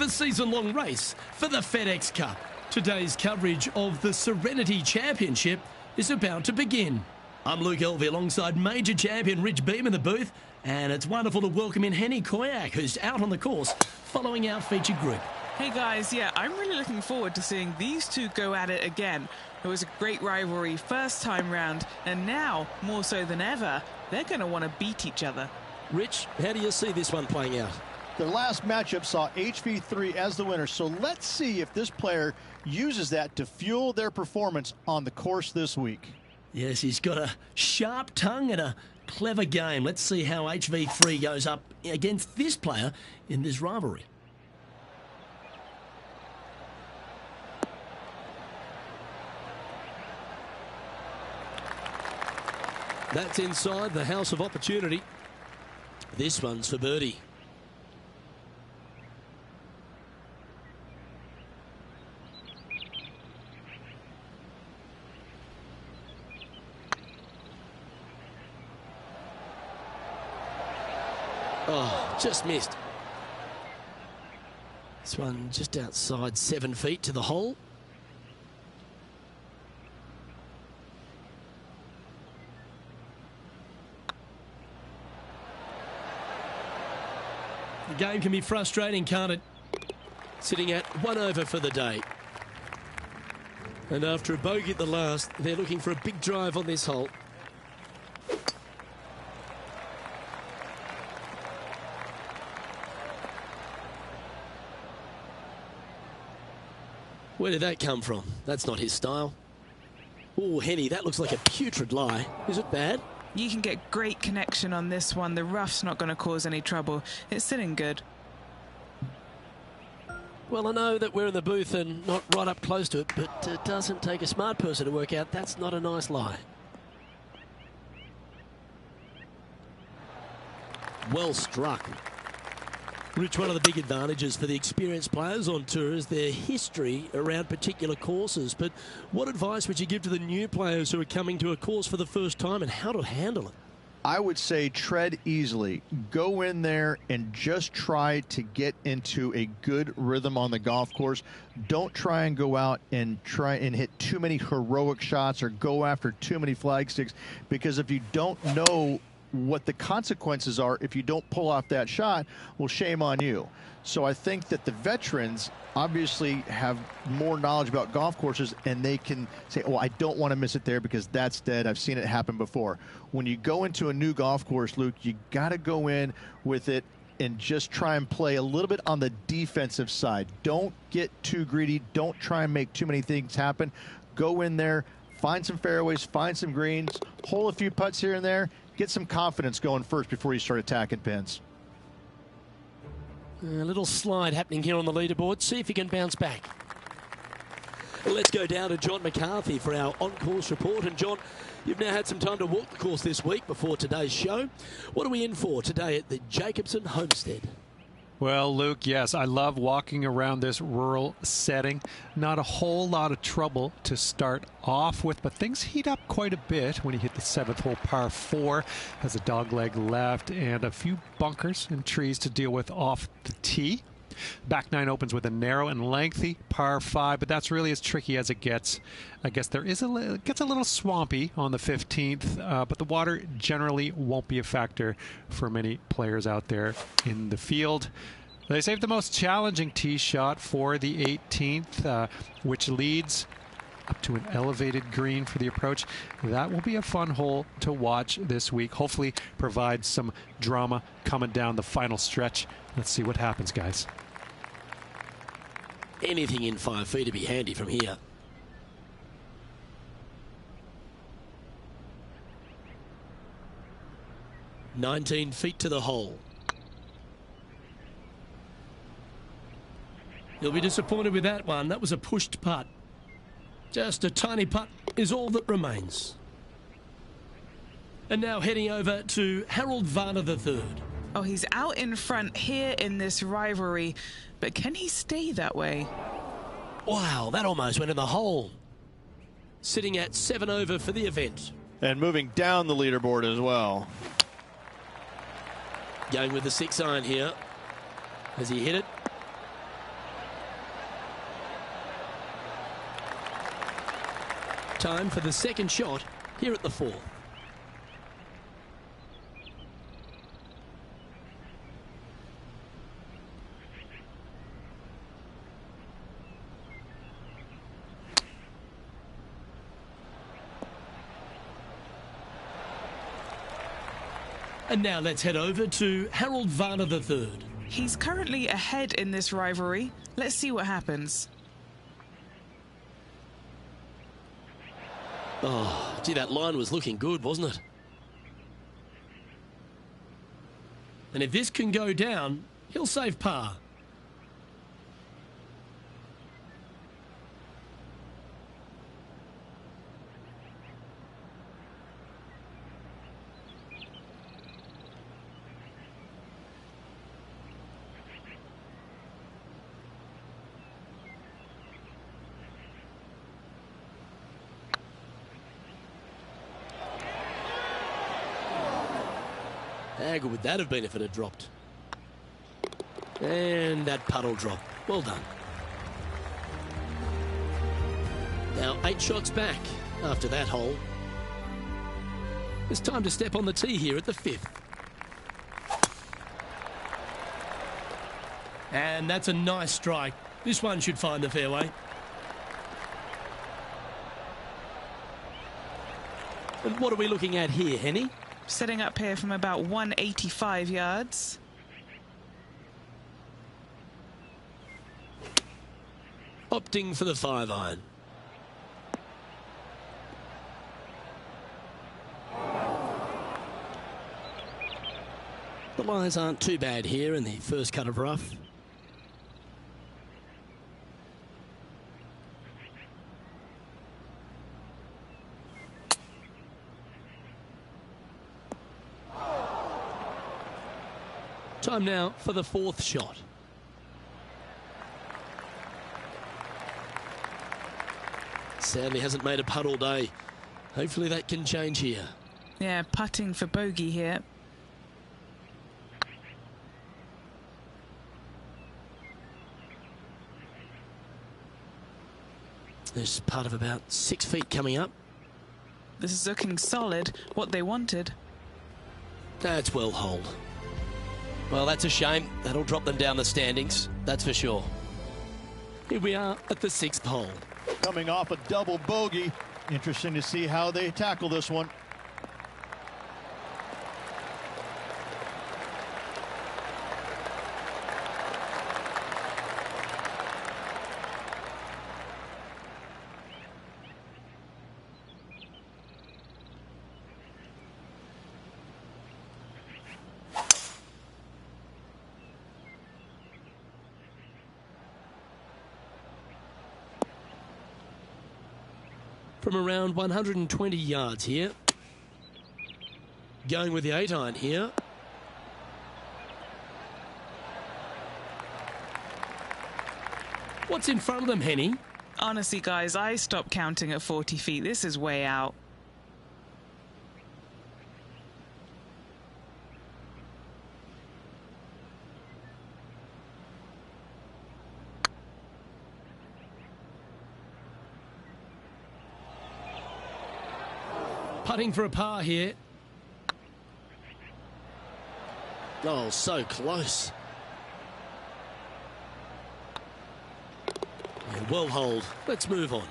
the season-long race for the FedEx Cup. Today's coverage of the Serenity Championship is about to begin. I'm Luke Elvey alongside major champion Rich Beem in the booth, and it's wonderful to welcome in Henny Koyak, who's out on the course following our featured group. Hey guys, yeah, I'm really looking forward to seeing these two go at it again. It was a great rivalry first time round, and now, more so than ever, they're going to want to beat each other. Rich, how do you see this one playing out? Their last matchup saw HV3 as the winner, so let's see if this player uses that to fuel their performance on the course this week. Yes, he's got a sharp tongue and a clever game. Let's see how HV3 goes up against this player in this rivalry. That's inside the house of opportunity. This one's for birdie. Oh, just missed. This one just outside 7 feet to the hole. The game can be frustrating, can't it? Sitting at 1 over for the day. And after a bogey at the last, they're looking for a big drive on this hole. Where did that come from? That's not his style. Oh, Henny, that looks like a putrid lie. Is it bad? You can get great connection on this one. The rough's not going to cause any trouble. It's sitting good. Well, I know that we're in the booth and not right up close to it, but it doesn't take a smart person to work out that's not a nice lie. Well struck. Rich, one of the big advantages for the experienced players on tour is their history around particular courses. But what advice would you give to the new players who are coming to a course for the first time and how to handle it? I would say tread easily. Go in there and just try to get into a good rhythm on the golf course. Don't try and go out and try and hit too many heroic shots or go after too many flag sticks, because if you don't know what the consequences are if you don't pull off that shot, well, shame on you. So I think that the veterans obviously have more knowledge about golf courses, and they can say, oh, I don't want to miss it there because that's dead. I've seen it happen before. When you go into a new golf course, Luke, you got to go in with it and just try and play a little bit on the defensive side. Don't get too greedy. Don't try and make too many things happen. Go in there, find some fairways, find some greens, hole a few putts here and there. Get some confidence going first before you start attacking pins. A little slide happening here on the leaderboard. See if he can bounce back. Let's go down to John McCarthy for our on-course report. And John, you've now had some time to walk the course this week before today's show. What are we in for today at the Jacobson Homestead? Well, Luke, yes, I love walking around this rural setting. Not a whole lot of trouble to start off with, but things heat up quite a bit when you hit the 7th hole, par 4. Has a dogleg left and a few bunkers and trees to deal with off the tee. Back 9 opens with a narrow and lengthy par 5, but that's really as tricky as it gets. I guess there is it gets a little swampy on the 15th, but the water generally won't be a factor for many players out there in the field. They saved the most challenging tee shot for the 18th, which leads up to an elevated green for the approach. That will be a fun hole to watch this week. Hopefully provide some drama coming down the final stretch. Let's see what happens, guys. Anything in 5 feet to be handy from here. "19 feet to the hole. You'll be disappointed with that one. That was a pushed putt. Just a tiny putt is all that remains. And now heading over to Harold Varner III. Oh, he's out in front here in this rivalry, but can he stay that way? Wow, that almost went in the hole. Sitting at 7 over for the event. And moving down the leaderboard as well. Going with the 6 iron here. Has he hit it? Time for the second shot here at the 4th. And now let's head over to Harold Varner III. He's currently ahead in this rivalry. Let's see what happens. Oh, gee, that line was looking good, wasn't it? And if this can go down, he'll save par. How good would that have been if it had dropped? And that puddle drop. Well done. Now 8 shots back after that hole. It's time to step on the tee here at the 5th. And that's a nice strike. This one should find the fairway. And what are we looking at here, Henny? Setting up here from about 185 yards. Opting for the 5-iron. The lies aren't too bad here in the first cut of rough. Time now for the 4th shot. Sadly hasn't made a putt all day. Hopefully that can change here. Yeah, putting for bogey here. There's part of about 6 feet coming up. This is looking solid, what they wanted. That's well holed. Well, that's a shame. That'll drop them down the standings, that's for sure. Here we are at the 6th hole. Coming off a double bogey. Interesting to see how they tackle this one. From around 120 yards here. Going with the 8-iron here. What's in front of them, Henny? Honestly, guys, I stopped counting at 40 feet. This is way out. Putting for a par here. Oh, so close. Yeah, well holed. Let's move on.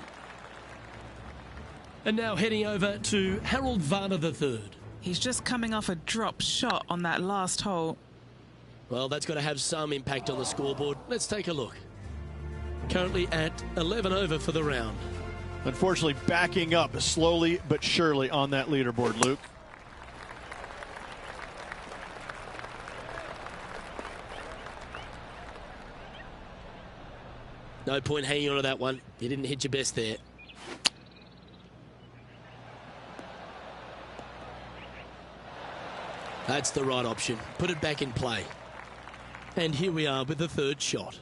And now heading over to Harold Varner III. He's just coming off a drop shot on that last hole. Well, that's got to have some impact on the scoreboard. Let's take a look. Currently at 11 over for the round. Unfortunately, backing up slowly but surely on that leaderboard, Luke. No point hanging on to that one. You didn't hit your best there. That's the right option. Put it back in play. And here we are with the 3rd shot.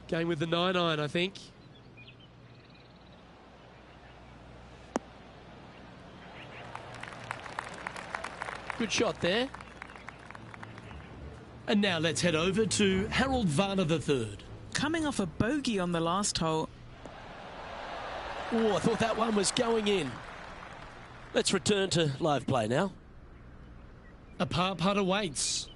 Going with the 9-iron, I think. Good shot there. And now let's head over to Harold Varner III. Coming off a bogey on the last hole. Oh, I thought that one was going in. Let's return to live play now. A par putt awaits.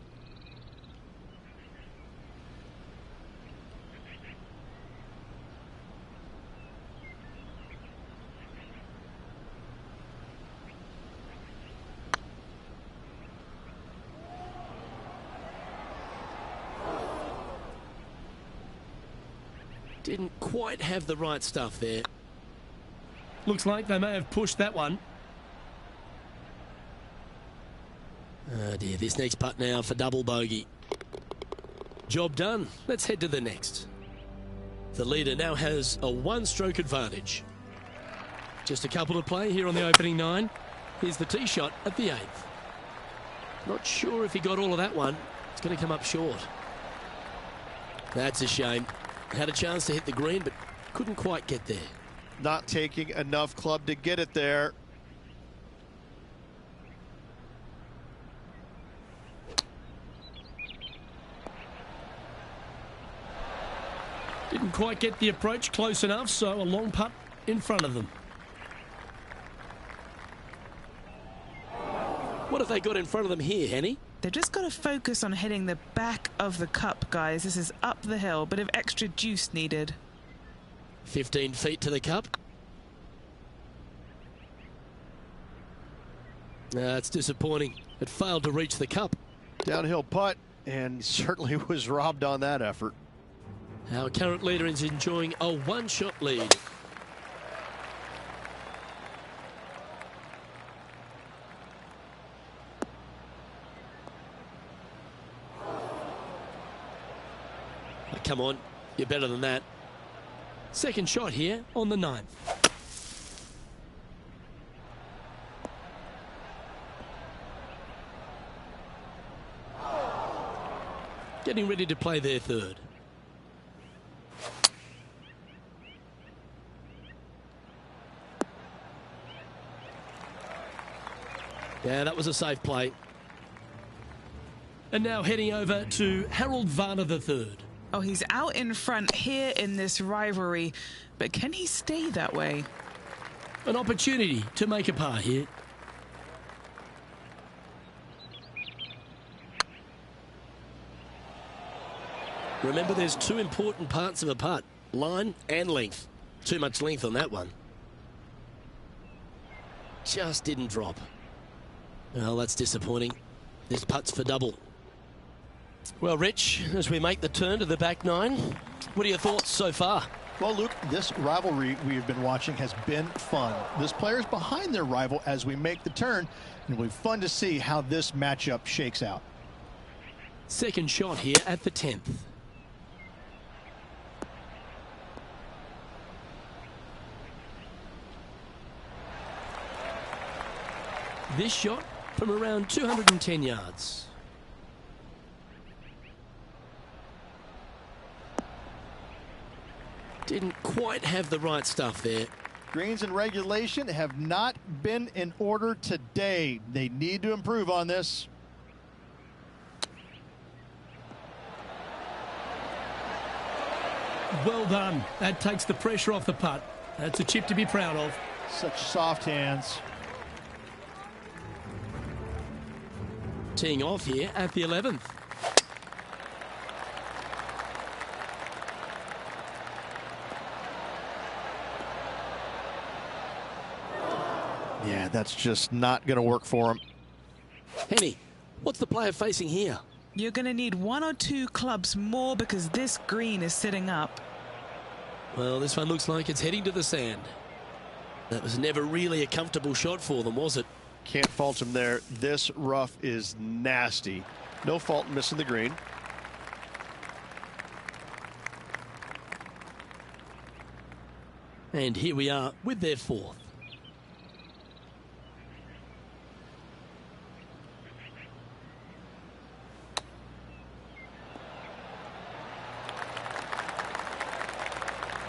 Didn't quite have the right stuff there. Looks like they may have pushed that one. Oh dear, this next putt now for double bogey. Job done. Let's head to the next. The leader now has a one-stroke advantage. Just a couple to play here on the opening 9. Here's the tee shot at the 8th. Not sure if he got all of that one. It's going to come up short. That's a shame. Had a chance to hit the green, but couldn't quite get there. Not taking enough club to get it there. Didn't quite get the approach close enough, so a long putt in front of them. What have they got in front of them here, Henny? They've just got to focus on hitting the back of the cup, guys. This is up the hill. Bit of extra juice needed. 15 feet to the cup. That's disappointing. It failed to reach the cup. Downhill putt, and certainly was robbed on that effort. Our current leader is enjoying a one-shot lead. Oh, come on, you're better than that. Second shot here on the 9th. Getting ready to play their third. Yeah, that was a safe play. And now heading over to Harold Varner III. Oh, he's out in front here in this rivalry, but can he stay that way? An opportunity to make a par here. Remember, there's two important parts of a putt, line and length. Too much length on that one. Just didn't drop. Well, that's disappointing. This putt's for double. Well, Rich, as we make the turn to the back 9, what are your thoughts so far? Well, Luke, this rivalry we've been watching has been fun. This player's behind their rival as we make the turn, and it'll be fun to see how this matchup shakes out. Second shot here at the 10th. This shot from around 210 yards. Didn't quite have the right stuff there. Greens and regulation have not been in order today. They need to improve on this. Well done. That takes the pressure off the putt. That's a chip to be proud of. Such soft hands. Teeing off here at the 11th. Yeah, that's just not going to work for him. Henny, what's the player facing here? You're going to need 1 or 2 clubs more because this green is sitting up. Well, this one looks like it's heading to the sand. That was never really a comfortable shot for them, was it? Can't fault him there. This rough is nasty. No fault in missing the green. And here we are with their 4th.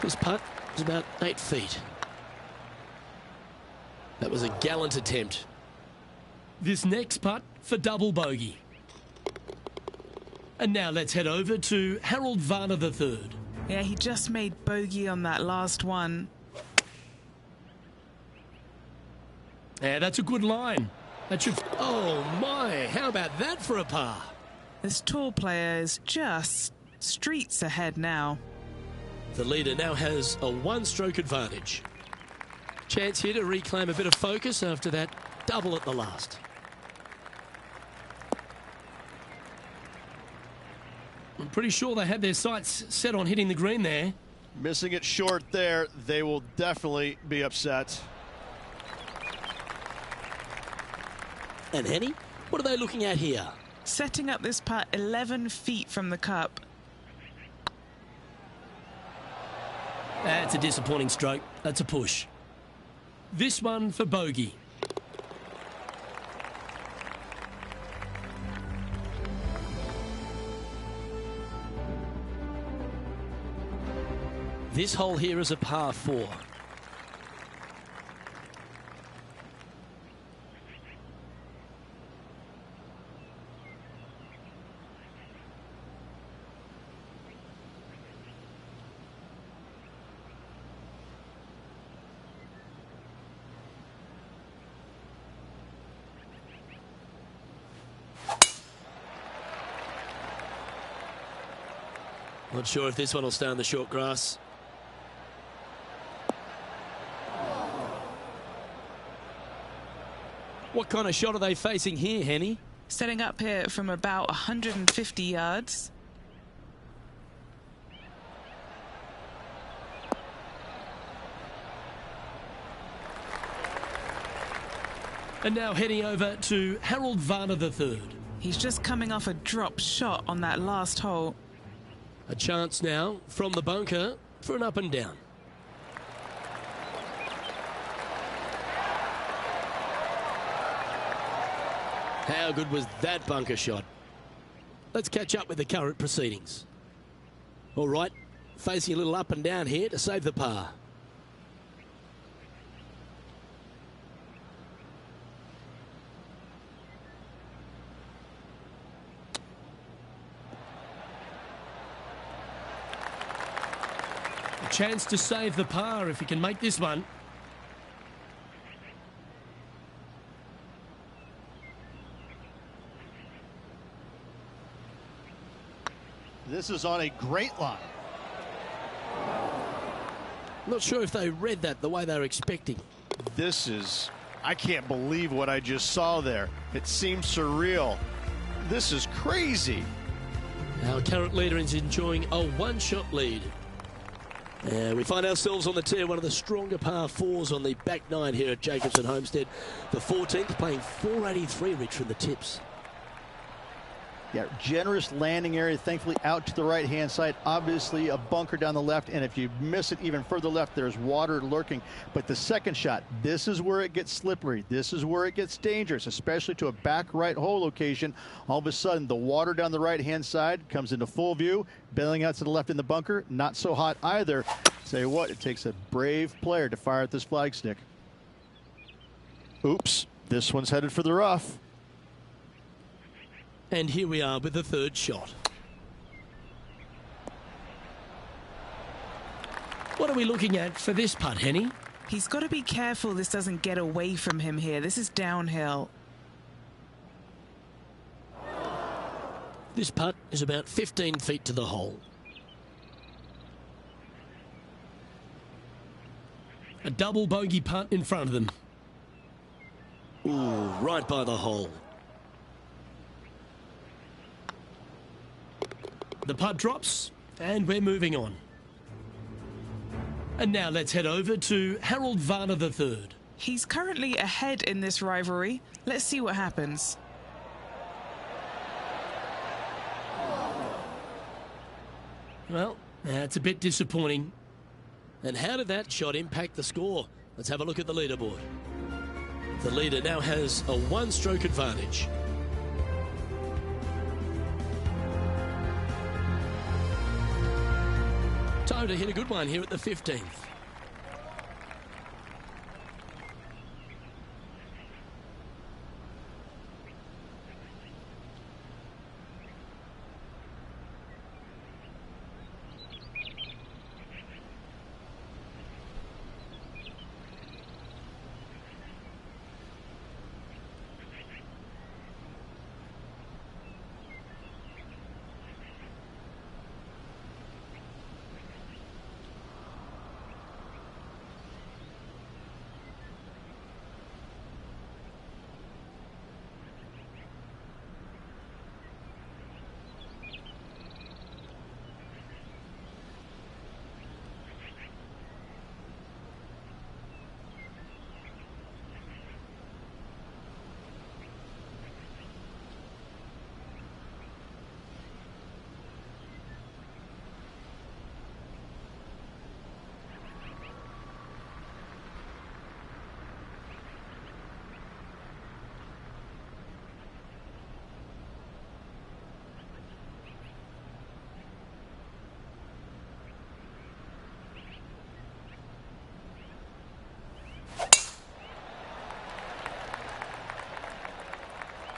This putt is about 8 feet. That was a gallant attempt. This next putt for double bogey. And now let's head over to Harold Varner III. Yeah, he just made bogey on that last one. Yeah, that's a good line. That should... Oh my, how about that for a par? This tour player is just streets ahead now. The leader now has a one-stroke advantage. Chance here to reclaim a bit of focus after that double at the last. I'm pretty sure they had their sights set on hitting the green there. Missing it short there, they will definitely be upset. And Henny, what are they looking at here? Setting up this putt 11 feet from the cup. That's a disappointing stroke. That's a push. This one for bogey. This hole here is a par 4. Not sure if this one will stay on the short grass. What kind of shot are they facing here, Henny? Setting up here from about 150 yards. And now heading over to Harold Varner III. He's just coming off a drop shot on that last hole. A chance now from the bunker for an up and down. How good was that bunker shot? Let's catch up with the current proceedings. All right, facing a little up and down here to save the par. A chance to save the par if he can make this one. This is on a great line. Not sure if they read that the way they were expecting. This is, I can't believe what I just saw there. It seems surreal. This is crazy. Our current leader is enjoying a one-shot lead. We find ourselves on the tee, one of the stronger par 4s on the back 9 here at Jacobson Homestead. The 14th playing 483, Rich, from the tips. Yeah, generous landing area, thankfully out to the right-hand side. Obviously a bunker down the left, and if you miss it even further left, there's water lurking. But the second shot, this is where it gets slippery. This is where it gets dangerous, especially to a back right hole location. All of a sudden, the water down the right-hand side comes into full view. Bailing out to the left in the bunker, not so hot either. Tell you what, it takes a brave player to fire at this flag stick. Oops, this one's headed for the rough. And here we are with the third shot. What are we looking at for this putt, Henny? He's got to be careful this doesn't get away from him here. This is downhill. This putt is about 15 feet to the hole. A double bogey putt in front of them. Ooh, right by the hole. The putt drops, and we're moving on. And now let's head over to Harold Varner III. He's currently ahead in this rivalry. Let's see what happens. Well, that's a bit disappointing. And how did that shot impact the score? Let's have a look at the leaderboard. The leader now has a one-stroke advantage. Time to hit a good one here at the 15th.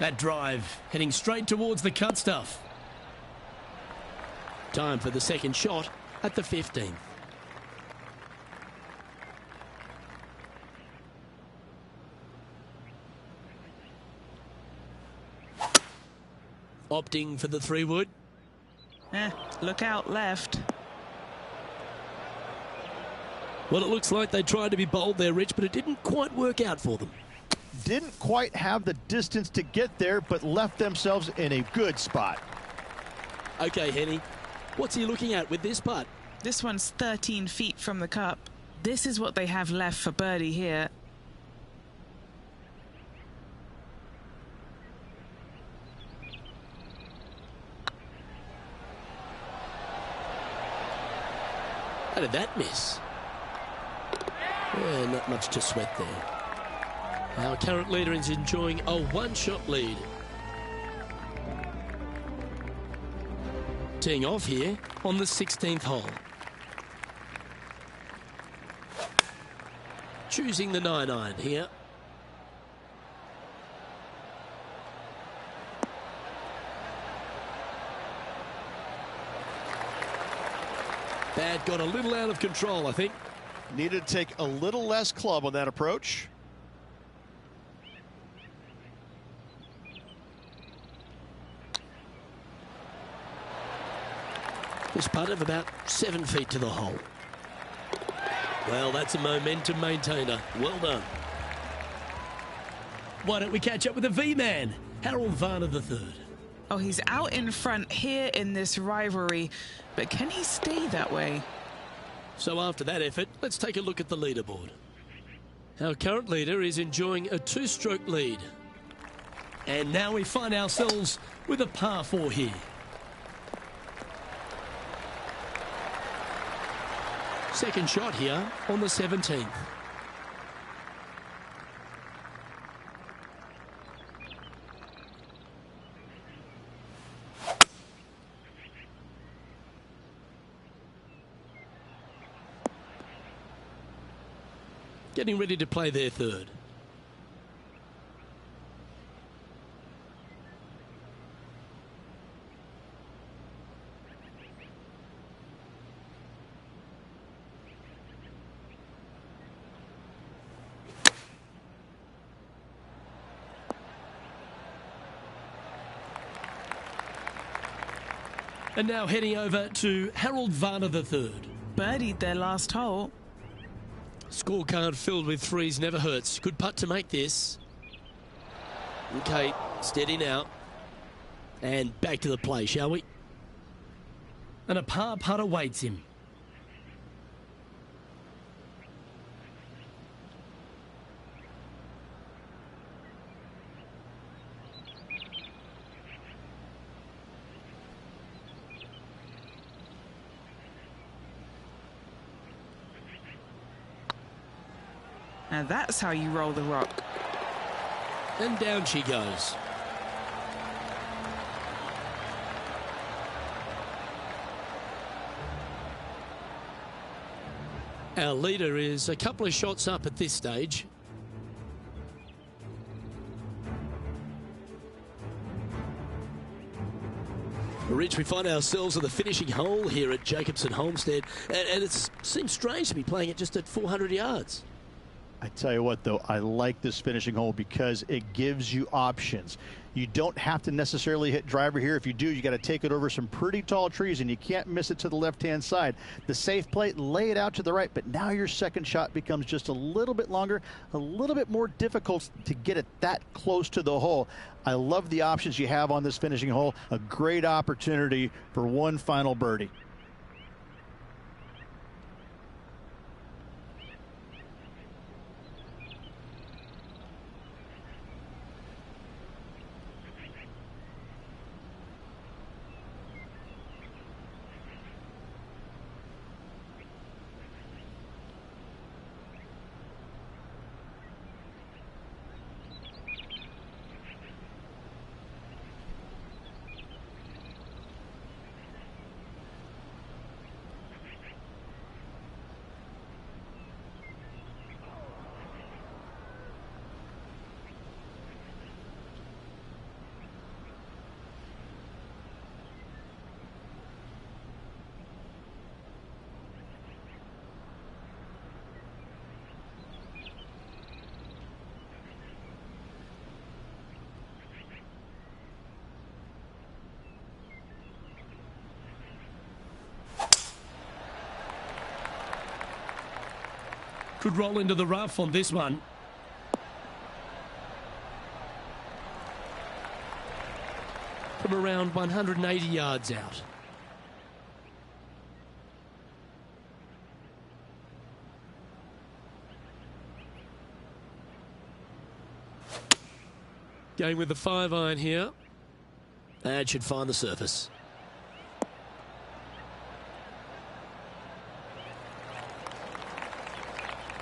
That drive heading straight towards the cut stuff. Time for the second shot at the 15th. Opting for the 3-wood. Look out left. Well, it looks like they tried to be bold there, Rich, but it didn't quite work out for them. Didn't quite have the distance to get there, but left themselves in a good spot. Okay, Henny, what's he looking at with this putt? This one's 13 feet from the cup. This is what they have left for birdie here. How did that miss? Yeah, not much to sweat there. Our current leader is enjoying a one-shot lead. Teeing off here on the 16th hole. Choosing the 9-iron here. Bad got a little out of control, I think. Needed to take a little less club on that approach. This putt of about 7 feet to the hole. Well, that's a momentum maintainer. Well done. Why don't we catch up with the V-man, Harold Varner III. Oh, he's out in front here in this rivalry, but can he stay that way? So after that effort, let's take a look at the leaderboard. Our current leader is enjoying a 2-stroke lead. And now we find ourselves with a par 4 here. Second shot here on the 17th. Getting ready to play their third. And now heading over to Harold Varner III. Birdied their last hole. Scorecard filled with threes never hurts. Good putt to make this. Okay, steady now. And back to the play, shall we? And a par putt awaits him. Now that's how you roll the rock. And down she goes. Our leader is a couple of shots up at this stage. Rich, we find ourselves at the finishing hole here at Jacobson Homestead, and it seems strange to be playing it just at 400 yards. I tell you what, though, I like this finishing hole because it gives you options. You don't have to necessarily hit driver here. If you do, you got to take it over some pretty tall trees, and you can't miss it to the left-hand side. The safe play, lay it out to the right, but now your second shot becomes just a little bit longer, a little bit more difficult to get it that close to the hole. I love the options you have on this finishing hole. A great opportunity for one final birdie. Could roll into the rough on this one. From around 180 yards out. Going with the 5-iron here. That should find the surface.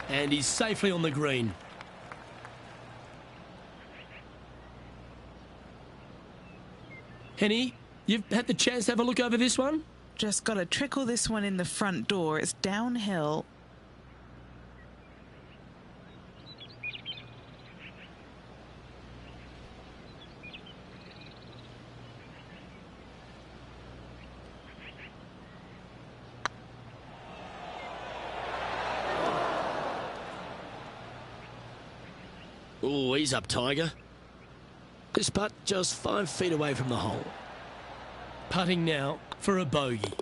And he's safely on the green. Henny, you've had the chance to have a look over this one? Just got to trickle this one in the front door. It's downhill. Oh, he's up, Tiger. This putt just 5 feet away from the hole. Putting now for a bogey.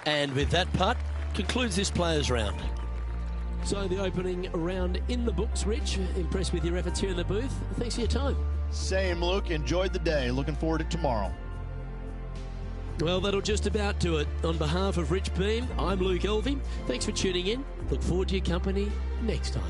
And with that putt, concludes this players' round. So the opening round in the books, Rich. Impressed with your efforts here in the booth. Thanks for your time. Same, Luke. Enjoyed the day. Looking forward to tomorrow. Well, that'll just about do it. On behalf of Rich Beem, I'm Luke Elvey. Thanks for tuning in. Look forward to your company next time.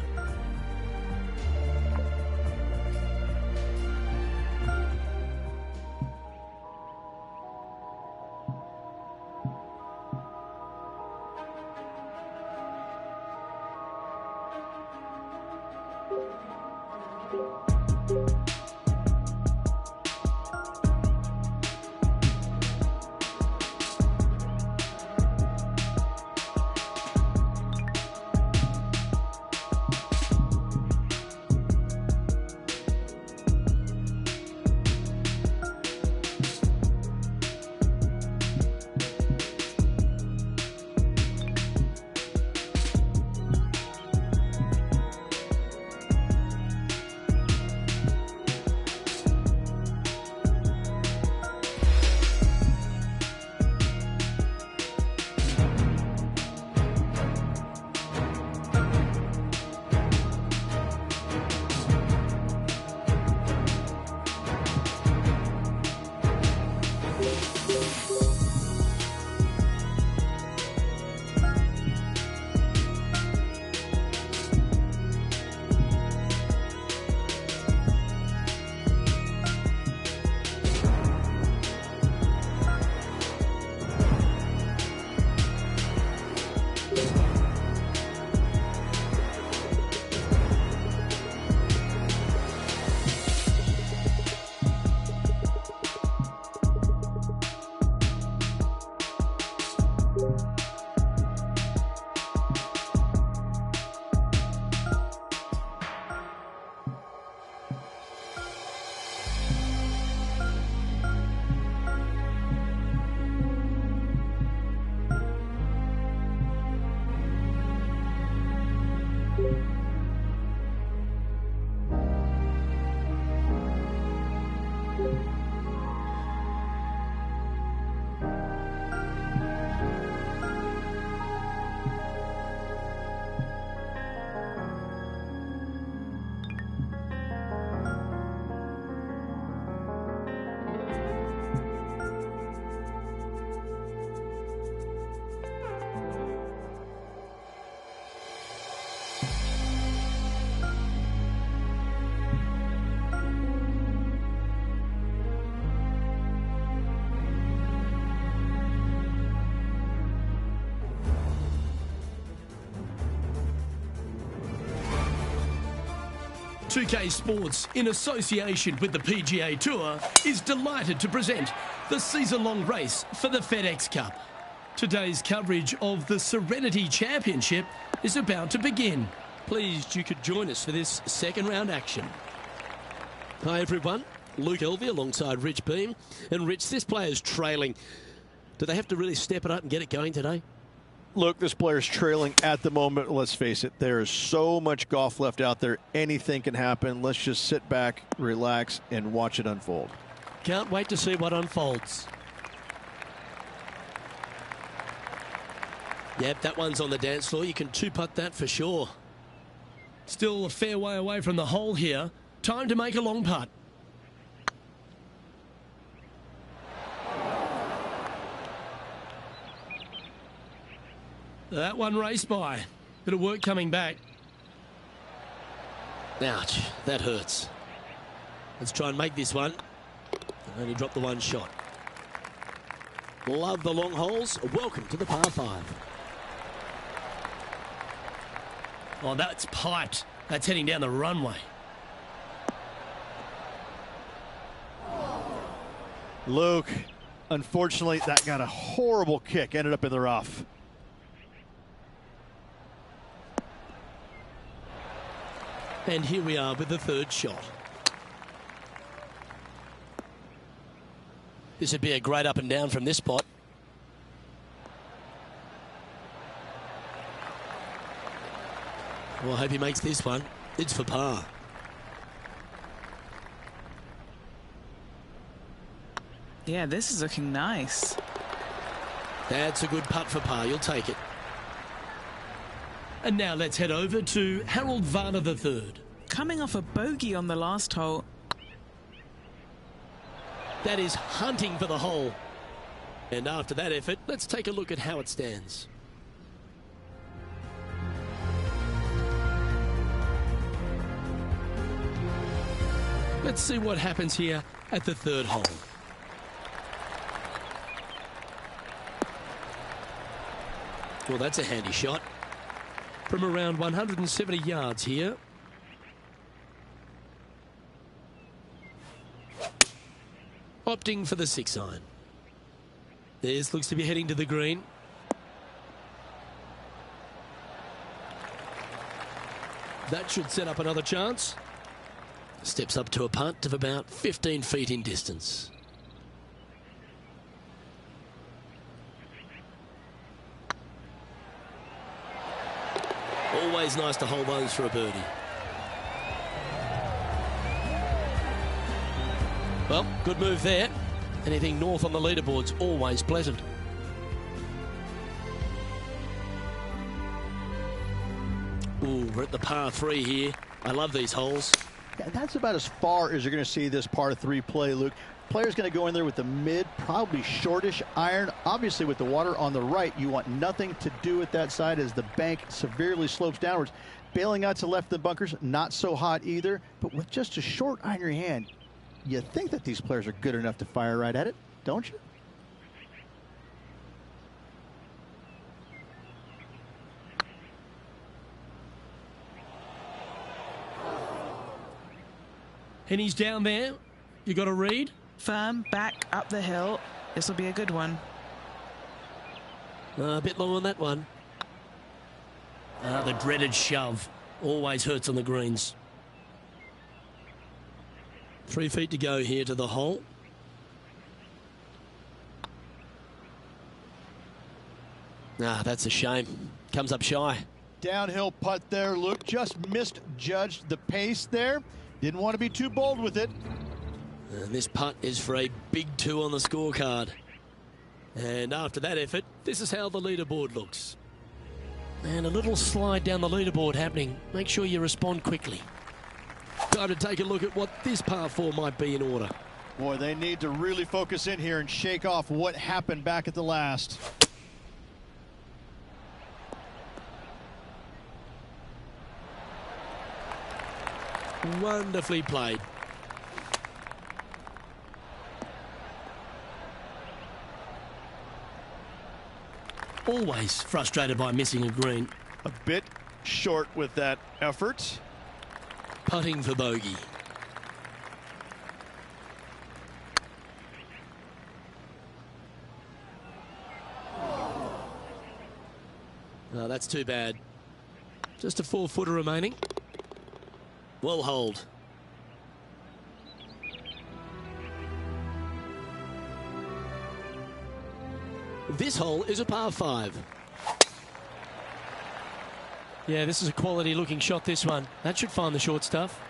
.2K Sports, in association with the PGA Tour, is delighted to present the season-long race for the FedEx Cup. Today's coverage of the Serenity Championship is about to begin. Pleased you could join us for this second round action. Hi everyone, Luke Elvey alongside Rich Beem. And Rich, this player's trailing. Do they have to really step it up and get it going today? Look, this player's trailing at the moment. Let's face it, there is so much golf left out there. Anything can happen. Let's just sit back, relax, and watch it unfold. Can't wait to see what unfolds. Yep, that one's on the dance floor. You can two-putt that for sure. Still a fair way away from the hole here. Time to make a long putt. That one raced by. Bit of work coming back. Ouch, that hurts. Let's try and make this one. Only dropped the one shot. Love the long holes. Welcome to the par 5. Oh, that's piped. That's heading down the runway. Luke, unfortunately, that got a horrible kick. Ended up in the rough. And here we are with the third shot. This would be a great up and down from this spot. Well, I hope he makes this one. It's for par. Yeah, this is looking nice. That's a good putt for par. You'll take it. And now let's head over to Harold Varner III. Coming off a bogey on the last hole. That is hunting for the hole. And after that effort, let's take a look at how it stands. Let's see what happens here at the third hole. Well, that's a handy shot. From around 170 yards here. Opting for the 6-iron. This looks to be heading to the green. That should set up another chance. Steps up to a putt of about 15 feet in distance. Always nice to hold those for a birdie. Well, good move there. Anything north on the leaderboard's always pleasant. Ooh, we're at the par 3 here. I love these holes. Yeah, that's about as far as you're going to see this par 3 play, Luke. Player's going to go in there with the mid, probably shortish iron. Obviously, with the water on the right, you want nothing to do with that side as the bank severely slopes downwards. Bailing out to left of the bunkers, not so hot either. But with just a short iron in your hand, you think that these players are good enough to fire right at it, don't you? And he's down there. You got a read? Firm, back, up the hill. This will be a good one. A bit long on that one. The dreaded shove. Always hurts on the greens. 3 feet to go here to the hole. That's a shame. Comes up shy. Downhill putt there, Luke. Just misjudged the pace there. Didn't want to be too bold with it. And this putt is for a big 2 on the scorecard. And after that effort, this is how the leaderboard looks. And a little slide down the leaderboard happening. Make sure you respond quickly. Time to take a look at what this par 4 might be in order. Boy, they need to really focus in here and shake off what happened back at the last. Wonderfully played. Always frustrated by missing a green. A bit short with that effort. Putting for bogey. Oh, that's too bad. Just a 4-footer remaining. Well hold. This hole is a par 5. Yeah, this is a quality looking shot, this one. That should find the short stuff.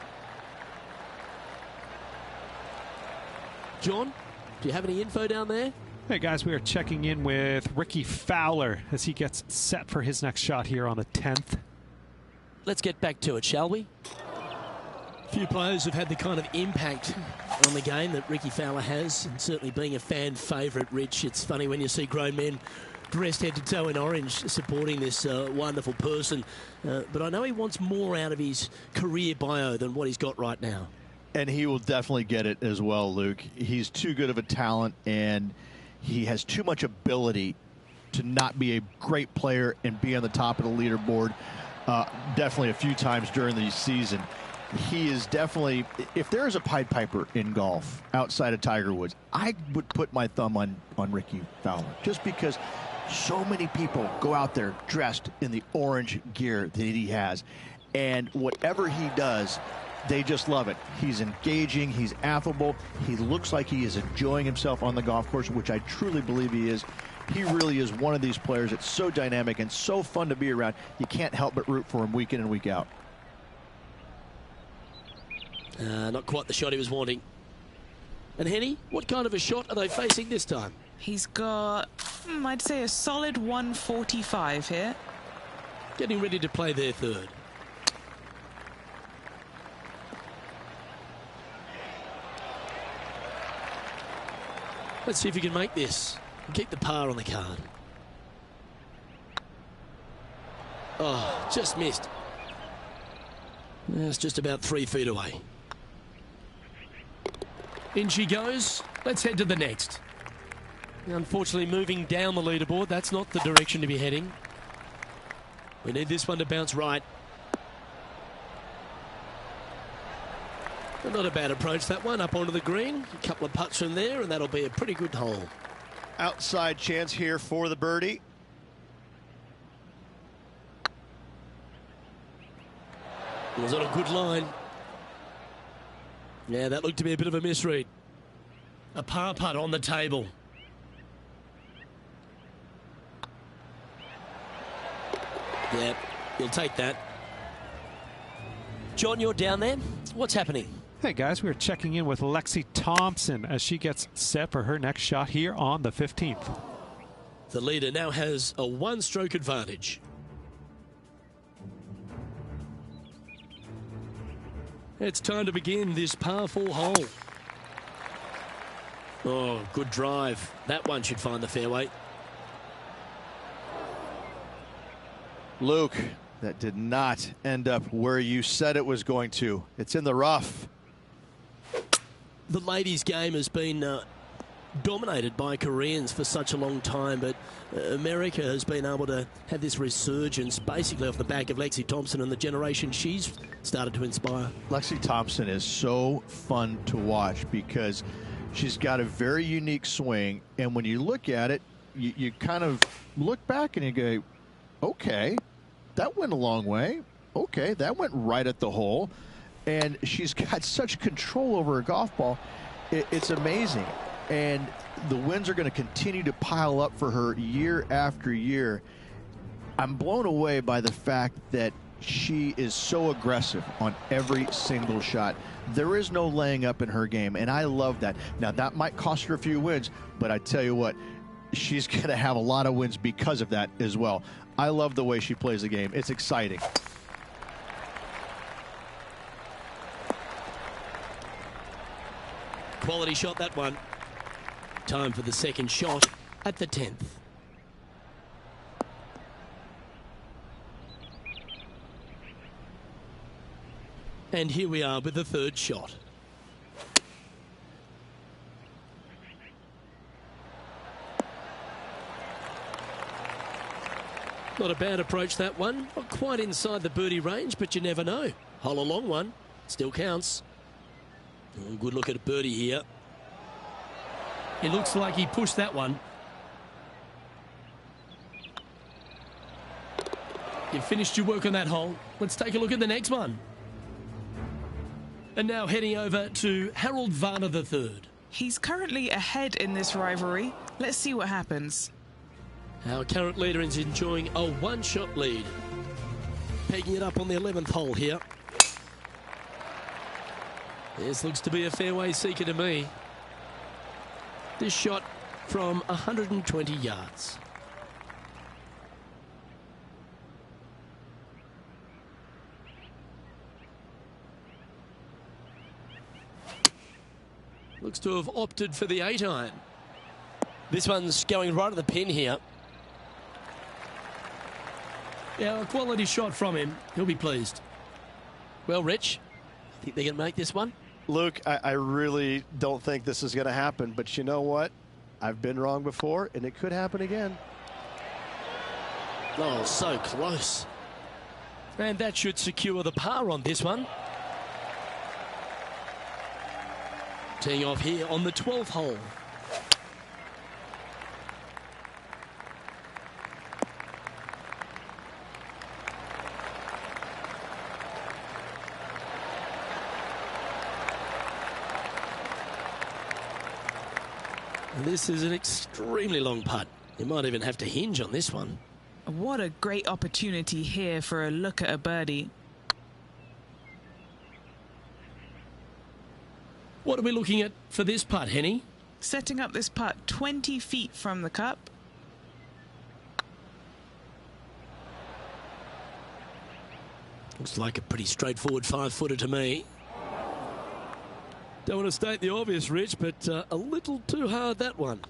John, do you have any info down there? Hey guys, we are checking in with Rickie Fowler as he gets set for his next shot here on the 10th. Let's get back to it, shall we? Few players have had the kind of impact on the game that Rickie Fowler has, and certainly being a fan favourite, Rich. It's funny when you see grown men dressed head to toe in orange supporting this wonderful person. But I know he wants more out of his career bio than what he's got right now. And he will definitely get it as well, Luke. He's too good of a talent, and he has too much ability to not be a great player and be on the top of the leaderboard definitely a few times during the season. He is definitely, if there is a Pied Piper in golf outside of Tiger Woods, I would put my thumb on Rickie Fowler, just because so many people go out there dressed in the orange gear that he has, and whatever he does, they just love it. He's engaging, he's affable, he looks like he is enjoying himself on the golf course, which I truly believe he is. He really is one of these players that's so dynamic and so fun to be around. You can't help but root for him week in and week out. Not quite the shot he was wanting. And Henny, what kind of a shot are they facing this time? He's got, I'd say, a solid 145 here. Getting ready to play their third. Let's see if he can make this and keep the par on the card. Oh, just missed. It's just about 3 feet away. In she goes. Let's head to the next. Unfortunately, moving down the leaderboard, that's not the direction to be heading. We need this one to bounce right. But not a bad approach, that one, up onto the green. A couple of putts from there, and that'll be a pretty good hole. Outside chance here for the birdie. It was on a good line. Yeah, that looked to be a bit of a misread. A par putt on the table. Yeah, you'll take that. John, you're down there. What's happening? Hey guys, we are checking in with Lexi Thompson as she gets set for her next shot here on the 15th. The leader now has a 1-stroke advantage. It's time to begin this par 4 hole. Oh, good drive. That one should find the fairway. Luke, that did not end up where you said it was going to. It's in the rough. The ladies' game has been dominated by Koreans for such a long time, but America has been able to have this resurgence basically off the back of Lexi Thompson and the generation she's started to inspire. Lexi Thompson is so fun to watch because she's got a very unique swing, and when you look at it, you kind of look back and you go, okay, that went a long way. Okay, that went right at the hole. And she's got such control over her golf ball. It's amazing. And the wins are going to continue to pile up for her year after year. I'm blown away by the fact that she is so aggressive on every single shot. There is no laying up in her game, and I love that. Now, that might cost her a few wins, but I tell you what, she's going to have a lot of wins because of that as well. I love the way she plays the game. It's exciting. Quality shot, that one. Time for the second shot at the 10th. And here we are with the third shot. Not a bad approach, that one. Not quite inside the birdie range, but you never know. Hole a long one. Still counts. Oh, good look at a birdie here. It looks like he pushed that one. You've finished your work on that hole. Let's take a look at the next one. And now heading over to Harold Varner III. He's currently ahead in this rivalry. Let's see what happens. Our current leader is enjoying a 1-shot lead. Pegging it up on the 11th hole here. This looks to be a fairway seeker to me. This shot from 120 yards. Looks to have opted for the 8-iron. This one's going right at the pin here. Yeah, a quality shot from him. He'll be pleased. Well, Rich, I think they're going to make this one. Luke, I really don't think this is going to happen, but you know what? I've been wrong before, and it could happen again. Oh, so close. And that should secure the par on this one. Teeing off here on the 12th hole. This is an extremely long putt. You might even have to hinge on this one. What a great opportunity here for a look at a birdie. What are we looking at for this putt, Henny? Setting up this putt 20 feet from the cup. Looks like a pretty straightforward 5-footer to me. Don't want to state the obvious, Rich, but a little too hard, that one.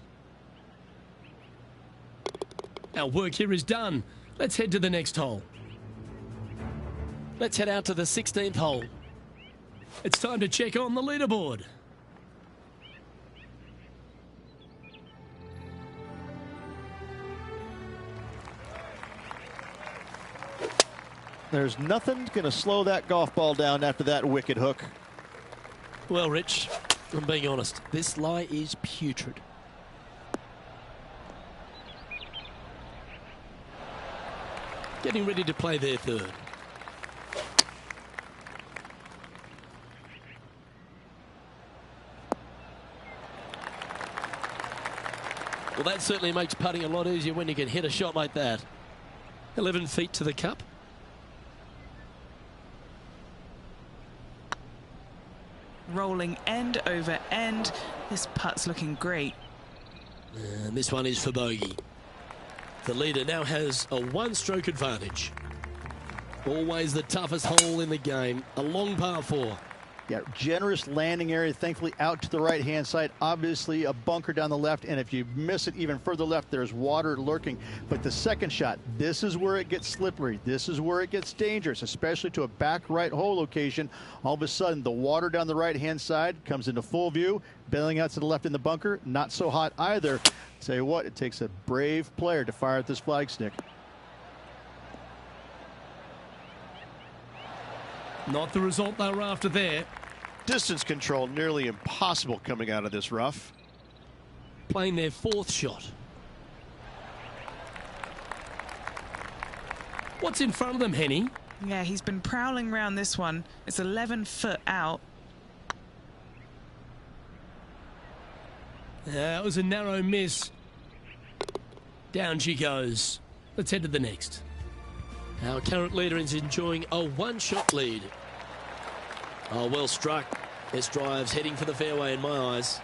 Our work here is done. Let's head to the next hole. Let's head out to the 16th hole. It's time to check on the leaderboard. There's nothing going to slow that golf ball down after that wicked hook. Well, Rich, I'm being honest. This lie is putrid. Getting ready to play their third. Well, that certainly makes putting a lot easier when you can hit a shot like that. 11 feet to the cup. Rolling end over end. This putt's looking great. And this one is for bogey. The leader now has a one-stroke advantage. Always the toughest hole in the game. A long par 4. Yeah, generous landing area, thankfully out to the right-hand side. Obviously a bunker down the left, and if you miss it even further left, there's water lurking. But the second shot, this is where it gets slippery. This is where it gets dangerous, especially to a back right hole location. All of a sudden, the water down the right-hand side comes into full view. Bailing out to the left in the bunker, not so hot either. Tell you what, it takes a brave player to fire at this flag stick. Not the result they were after there. Distance control nearly impossible coming out of this rough. Playing their 4th shot. What's in front of them, Henny? Yeah, he's been prowling around this one. It's 11 foot out. That was a narrow miss. Down she goes. Let's head to the next. Our current leader is enjoying a one-shot lead. Oh, well struck. This drive's heading for the fairway in my eyes.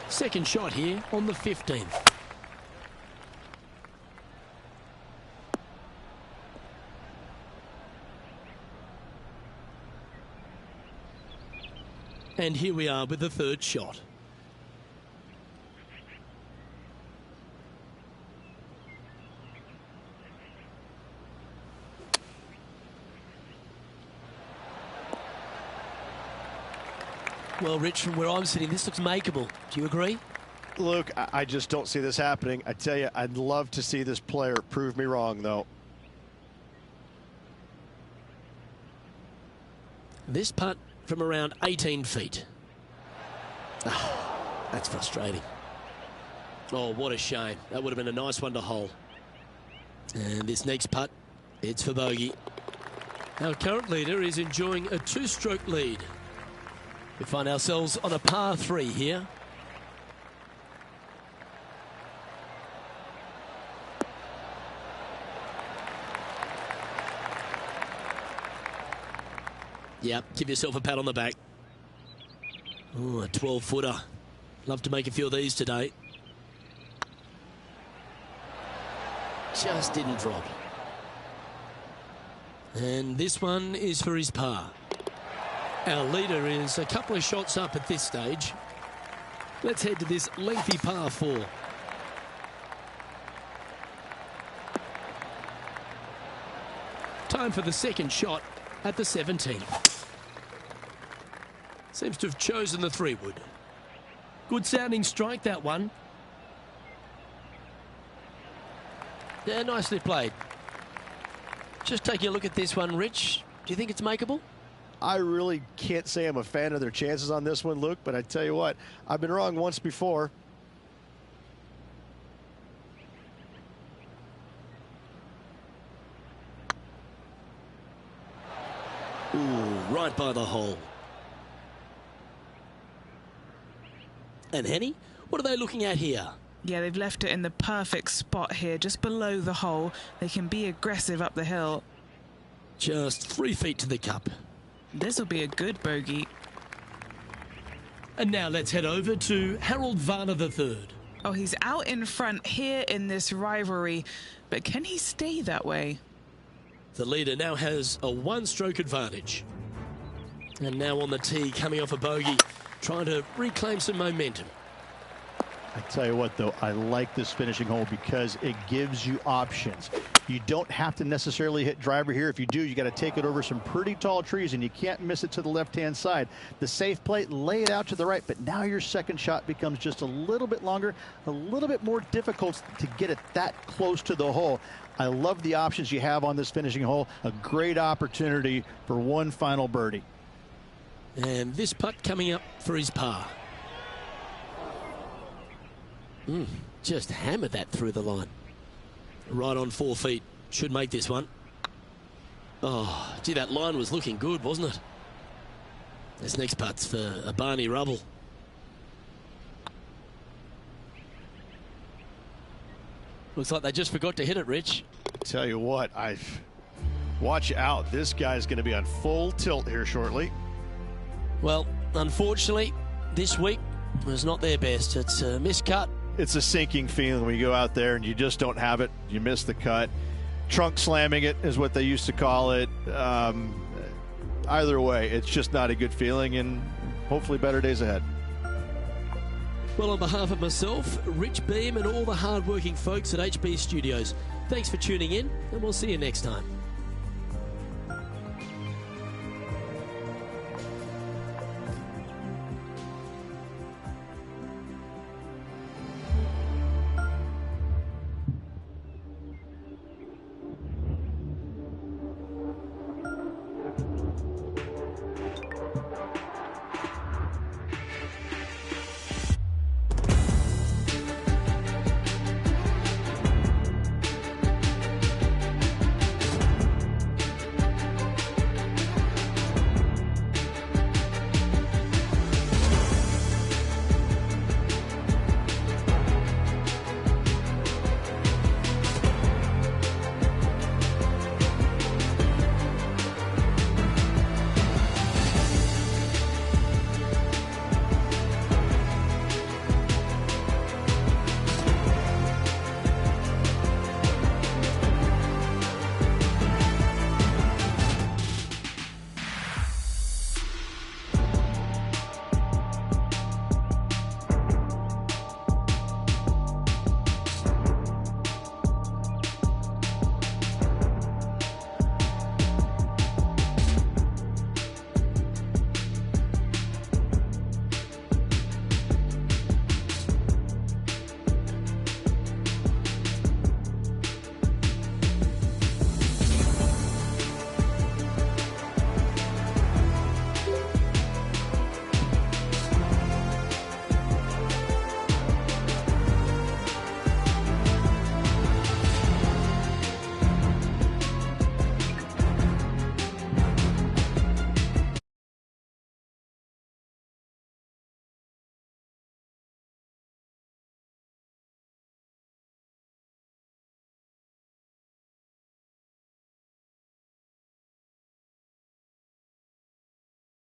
Second shot here on the 15th. And here we are with the third shot. Well, Rich, from where I'm sitting, this looks makeable. Do you agree? Luke, I just don't see this happening. I tell you, I'd love to see this player prove me wrong, though. This putt from around 18 feet. Oh, that's frustrating. Oh, what a shame. That would have been a nice one to hole. And this next putt, it's for bogey. Our current leader is enjoying a 2-stroke lead. We find ourselves on a par 3 here. Yep, give yourself a pat on the back. Oh, a 12-footer. Love to make a few of these today. Just didn't drop. And this one is for his par. Our leader is a couple of shots up at this stage. Let's head to this lengthy par 4. Time for the second shot at the 17th. Seems to have chosen the 3-wood. Good sounding strike, that one. Yeah, nicely played. Just taking a look at this one, Rich. Do you think it's makeable? I really can't say I'm a fan of their chances on this one, Luke, but I tell you what, I've been wrong once before. Ooh, right by the hole. And Henny, what are they looking at here? Yeah, they've left it in the perfect spot here, just below the hole. They can be aggressive up the hill. Just 3 feet to the cup. This will be a good bogey. And now let's head over to Harold Varner III. Oh, he's out in front here in this rivalry, but can he stay that way? The leader now has a 1-stroke advantage. And now on the tee, coming off a bogey, trying to reclaim some momentum. I tell you what, though, I like this finishing hole because it gives you options. You don't have to necessarily hit driver here. If you do, you got to take it over some pretty tall trees, and you can't miss it to the left-hand side. The safe play, lay it out to the right, but now your second shot becomes just a little bit longer, a little bit more difficult to get it that close to the hole. I love the options you have on this finishing hole. A great opportunity for one final birdie. And this putt coming up for his par. Just hammered that through the line. Right on 4 feet. Should make this one. Oh, gee, that line was looking good, wasn't it? This next putt's for a Barney Rubble. Looks like they just forgot to hit it, Rich. Tell you what, watch out. This guy's going to be on full tilt here shortly. Well, unfortunately, this week was not their best. It's a miscut. It's a sinking feeling when you go out there and you just don't have it. You miss the cut. Trunk slamming it is what they used to call it. Either way, it's just not a good feeling, and hopefully better days ahead. Well, on behalf of myself, Rich Beem, and all the hard-working folks at HB Studios, thanks for tuning in, and we'll see you next time.